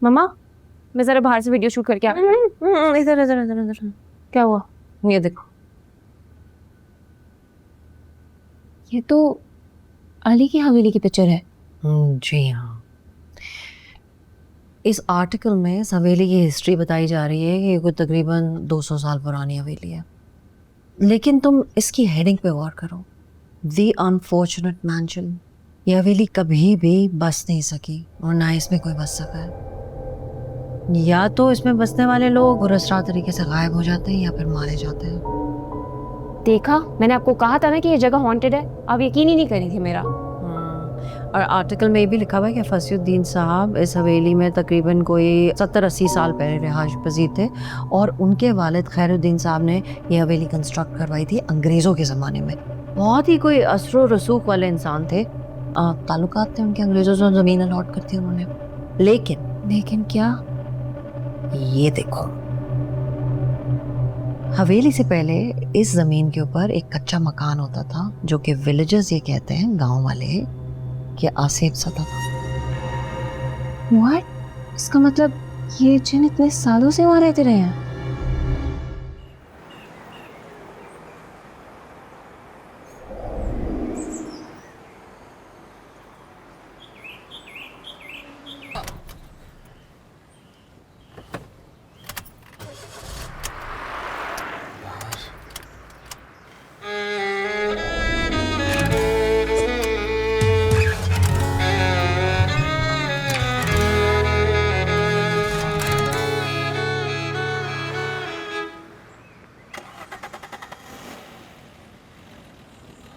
मम्मा, मैं जरा बाहर से वीडियो शूट करके आ। इधर इधर इधर इधर। क्या हुआ? ये देखो, ये तो अली की हवेली की पिक्चर है। जी हाँ। इस आर्टिकल में इस हवेली की हिस्ट्री बताई जा रही है कि ये कोई तकरीबन 200 साल पुरानी हवेली है। लेकिन तुम इसकी हेडिंग पे गौर करो, द अनफॉर्चुनेट मैंशन। ये हवेली कभी भी बस नहीं सकी और ना इसमें कोई बस सका है। या तो इसमें बसने वाले लोग पुरस्कार तरीके से गायब हो जाते हैं या फिर मारे जाते हैं। देखा, मैंने आपको कहा था ना कि ये जगह हॉन्टेड है। आप यकीन ही नहीं करी थी मेरा। और आर्टिकल में ये भी लिखा हुआ है कि फसीउद्दीन साहब इस हवेली में तकरीबन कोई 70-80 साल पहले रिहाइश पजीर थे और उनके वालिद खैरुद्दीन साहब ने ये हवेली कंस्ट्रक्ट करवाई थी अंग्रेज़ों के ज़माने में। बहुत ही कोई असरो रसूख वाले इंसान थे। ताल्लुकात थे उनके अंग्रेज़ों से, ज़मीन अलॉट करती उन्होंने। लेकिन क्या? ये देखो, हवेली से पहले इस ज़मीन के ऊपर एक कच्चा मकान होता था जो कि विलेजर्स ये कहते हैं, गाँव वाले, कि आसेब सता था। व्हाट? इसका मतलब ये जिन इतने सालों से वहाँ रहते रहे हैं?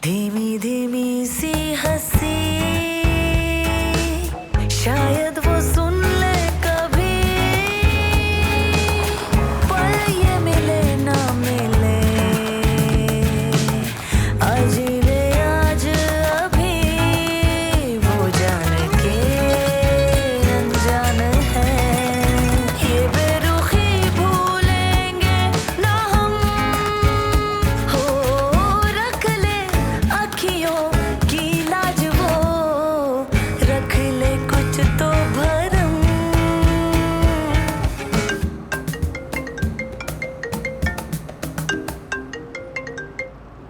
धीमी धीमी सी हंसी, शायद वो सुन ले कभी, पर ये मिले ना मिले, अजीले आज अभी, वो जान के अनजान है, ये बेरुखी भूलेंगे ना हम, हो रख ले अखियों की लाज, वो रख ले कुछ तो भरम।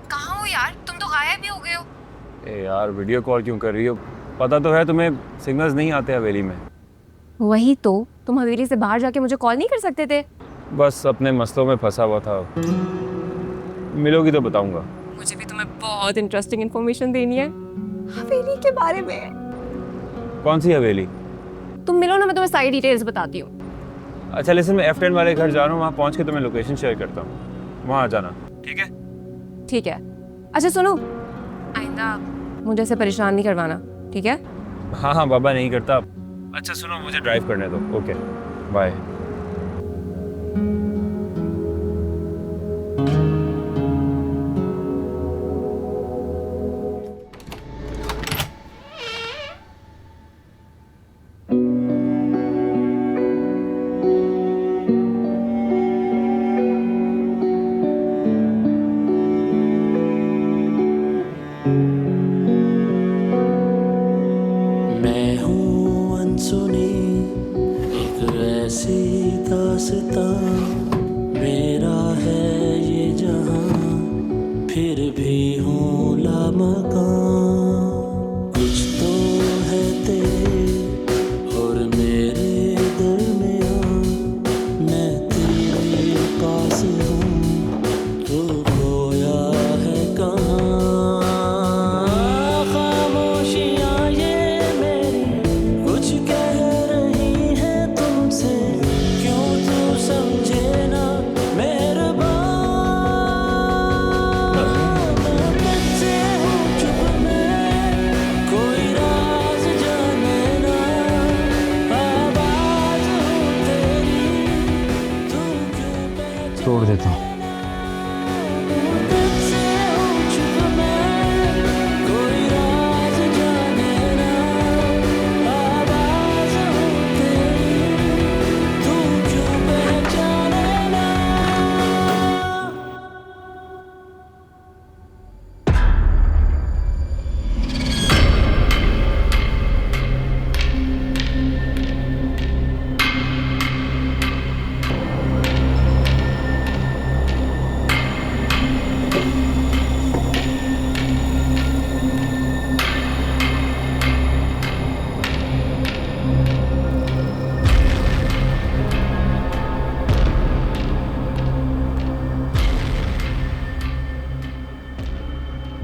कहाँ हो यार? तुम तो गायब ही हो गए हो। ए यार, वीडियो कॉल क्यों कर रही हो? पता तो है तुम्हें सिग्नल्स नहीं आते हवेली में। वही तो, तुम हवेली से बाहर जाके मुझे कॉल नहीं कर सकते थे? बस अपने मसलों में फंसा हुआ था। मिलोगी तो बताऊंगा। मुझे भी तुम्हें बहुत इंटरेस्टिंग इन्फॉर्मेशन देनी है हवेली के बारे में। कौन सी हवेली? तुम मिलो ना, मैं तुम्हें सारी डिटेल्स बताती हूँ। अच्छा लिसन, मैं F10 वाले घर जा रहा हूँ, वहाँ पहुँच के तुम्हें लोकेशन शेयर करता हूँ, वहाँ आ जाना, ठीक है? ठीक है। अच्छा सुनो, आइंदा मुझे ऐसे परेशान नहीं करवाना, ठीक है? हाँ हाँ बाबा, नहीं करता। अच्छा सुनो, मुझे ड्राइव करने दो। Okay bye. मैं हूँ अनसुनी एक ऐसी दास्तां, मेरा है ये जहां, फिर भी हूँ लामकान। कुछ तो है तेरे और मेरे दरमियां, मैं तेरे पास हूँ, तू खोया है कहाँ। खामोशियाँ ये मेरी कुछ कह रही है तुमसे, क्यों तू समझे ना मेहरबान। मैं बच्चे हूँ चुप में, कोई राज जाने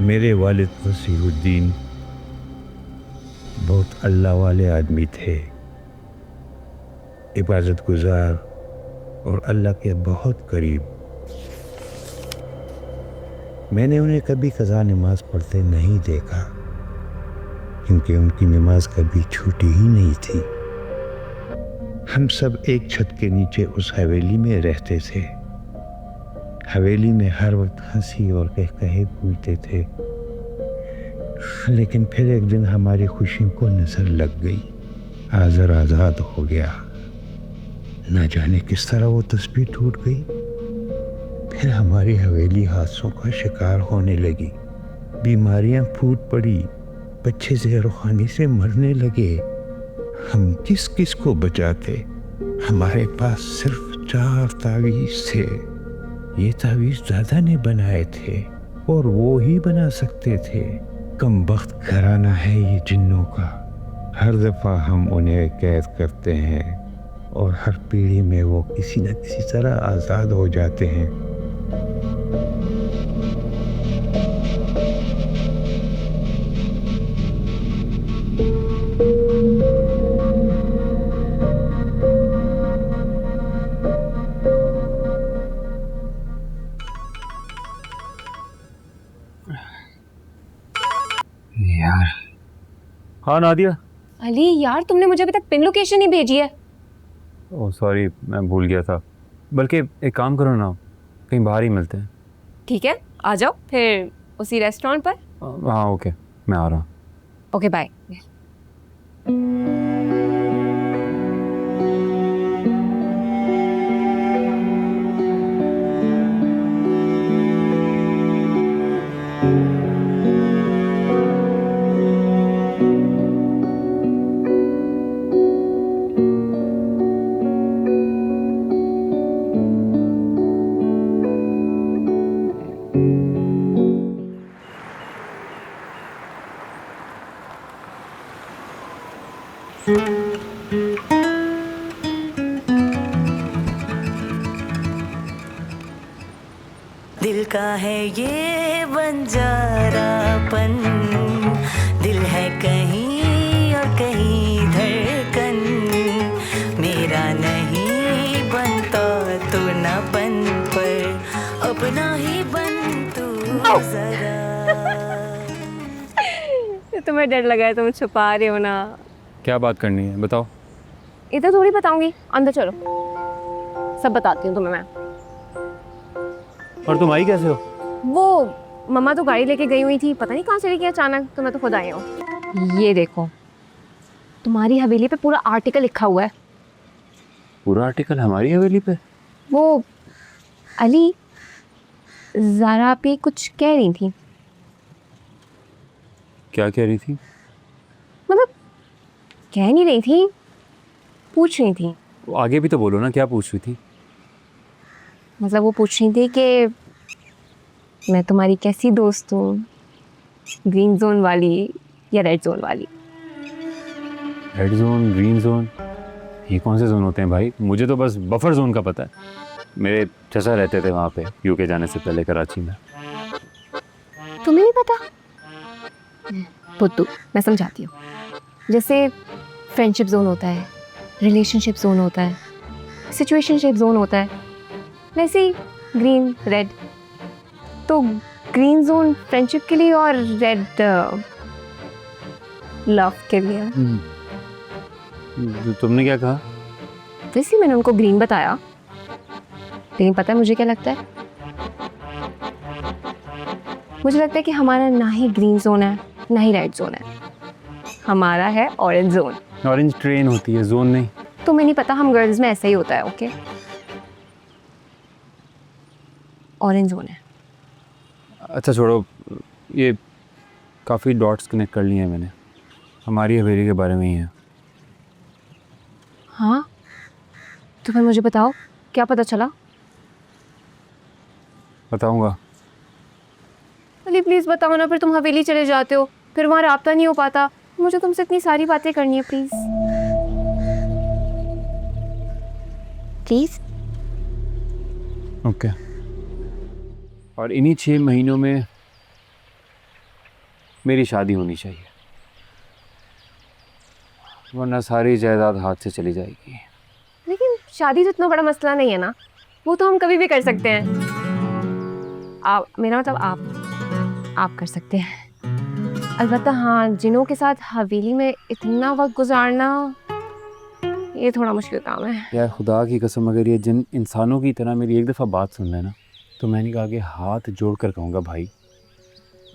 मेरे वालिद नसीरुद्दीन बहुत अल्लाह वाले आदमी थे, इबादत गुजार और अल्लाह के बहुत करीब। मैंने उन्हें कभी कज़ा नमाज पढ़ते नहीं देखा, क्योंकि उनकी नमाज कभी छूटी ही नहीं थी। हम सब एक छत के नीचे उस हवेली में रहते थे। हवेली में हर वक्त हंसी और कहकहे फूलते थे, लेकिन फिर एक दिन हमारी खुशी को नजर लग गई। आज़र आज़ाद हो गया। न जाने किस तरह वो तस्बीह टूट गई। फिर हमारी हवेली हादसों का शिकार होने लगी। बीमारियां फूट पड़ी, बच्चे ज़हर-ओ-खानी से मरने लगे। हम किस किस को बचाते? हमारे पास सिर्फ 4 तावीज़ थे। ये तावीज़ दादा ने बनाए थे और वो ही बना सकते थे। कम वक्त घराना है ये जिन्नों का। हर दफ़ा हम उन्हें कैद करते हैं और हर पीढ़ी में वो किसी न किसी तरह आज़ाद हो जाते हैं। यार। हाँ नादिया। अली यार, तुमने मुझे अभी तक पिन लोकेशन नहीं भेजी है। ओह सॉरी, मैं भूल गया था। बल्कि एक काम करो ना, कहीं बाहर ही मिलते हैं। ठीक है, आ जाओ फिर उसी रेस्टोरेंट पर। हाँ ओके, मैं आ रहा हूँ। Okay bye. दिल का है ये बंजारापन, दिल है कहीं और कहीं धड़कन। मेरा नहीं बनता तो ना बन, पर अपना ही बन तू जरा। तुम्हें डर लगा है, तुम छुपा रहे हो ना। क्या बात करनी है बताओ। इधर थोड़ी बताऊंगी, अंदर चलो, सब बताती हूँ तुम्हें मैं। और तुम आई कैसे हो? वो मम्मा तो गाड़ी लेके गई हुई थी, पता नहीं कहाँ चली गई अचानक, तो मैं तो खुद आई हूँ। ये देखो, तुम्हारी हवेली पे पूरा आर्टिकल लिखा हुआ है। पूरा आर्टिकल हमारी हवेली पे? वो अली ज़ारा पे कुछ कह रही थी। क्या कह रही थी? मतलब कह नहीं रही थी, पूछ रही थी। आगे भी तो बोलो ना, क्या पूछ रही थी? मतलब वो पूछ रही थी कि मैं तुम्हारी कैसी दोस्त हूँ, ग्रीन जोन वाली या रेड जोन वाली। रेड जोन, ग्रीन जोन, ये कौन से जोन होते हैं भाई? मुझे तो बस बफर जोन का पता है। मेरे चचा रहते थे वहाँ पे यूके जाने से पहले कराची में। तुम्हें नहीं पता? पुत्तू, मैं समझाती हूँ। जैसे फ्रेंडशिप जोन होता है, रिलेशनशिप जोन होता है, सिचुएशनशिप जोन होता है, वैसे ही ग्रीन रेड। तो ग्रीन जोन फ्रेंडशिप के लिए और रेड लव के लिए। तुमने क्या कहा? वैसे मैंने उनको ग्रीन बताया, लेकिन पता है मुझे क्या लगता है? मुझे लगता है कि हमारा ना ही ग्रीन जोन है ना ही रेड जोन है, हमारा है ऑरेंज जोन। ऑरेंज ट्रेन होती है, जोन नहीं। तुम्हें नहीं पता, हम गर्ल्स में ऐसा ही होता है। ओके, ऑरेंज जोन है। अच्छा छोड़ो, ये काफ़ी डॉट्स कनेक्ट कर लिए हैं मैंने, हमारी हवेली के बारे में ही है। हाँ, तो फिर मुझे बताओ क्या पता चला? बताऊंगा। अली प्लीज़ बताओ ना, फिर तुम हवेली चले जाते हो, फिर वहाँ राब्ता नहीं हो पाता। मुझे तुमसे इतनी सारी बातें करनी है, प्लीज़ प्लीज़। ओके। और इन्हीं 6 महीनों में मेरी शादी होनी चाहिए, वरना सारी जायदाद हाथ से चली जाएगी। लेकिन शादी तो इतना बड़ा मसला नहीं है ना, वो तो हम कभी भी कर सकते हैं। आप, मेरा मतलब आप कर सकते हैं। अलबत्ता हाँ, जिनों के साथ हवेली में इतना वक्त गुजारना ये थोड़ा मुश्किल काम है। यार खुदा की कसम, अगर ये जिन इंसानों की तरह मेरी एक दफ़ा बात सुन लेना तो मैंने कहा कि हाथ जोड़ कर कहूँगा भाई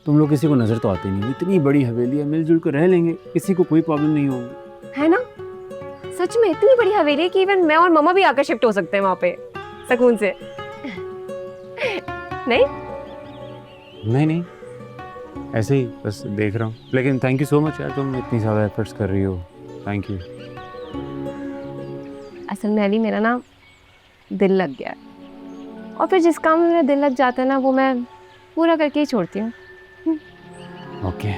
तुम लोग किसी को नज़र तो आते नहीं, इतनी बड़ी हवेली है, मिलजुल कर रह लेंगे, किसी को कोई प्रॉब्लम नहीं होगी। है ना, सच में इतनी बड़ी हवेली है कि इवन मैं और मम्मा भी आकर शिफ्ट हो सकते हैं वहाँ पे सुकून से। नहीं नहीं, ऐसे ही बस देख रहा हूँ। लेकिन थैंक यू सो मच यार, तुम इतनी ज़्यादा एफर्ट्स कर रही हो, थैंक यू। असल में अली, मेरा ना दिल लग गया है, और फिर जिस काम में मेरा दिल लग जाता है ना वो मैं पूरा करके ही छोड़ती हूँ। ओके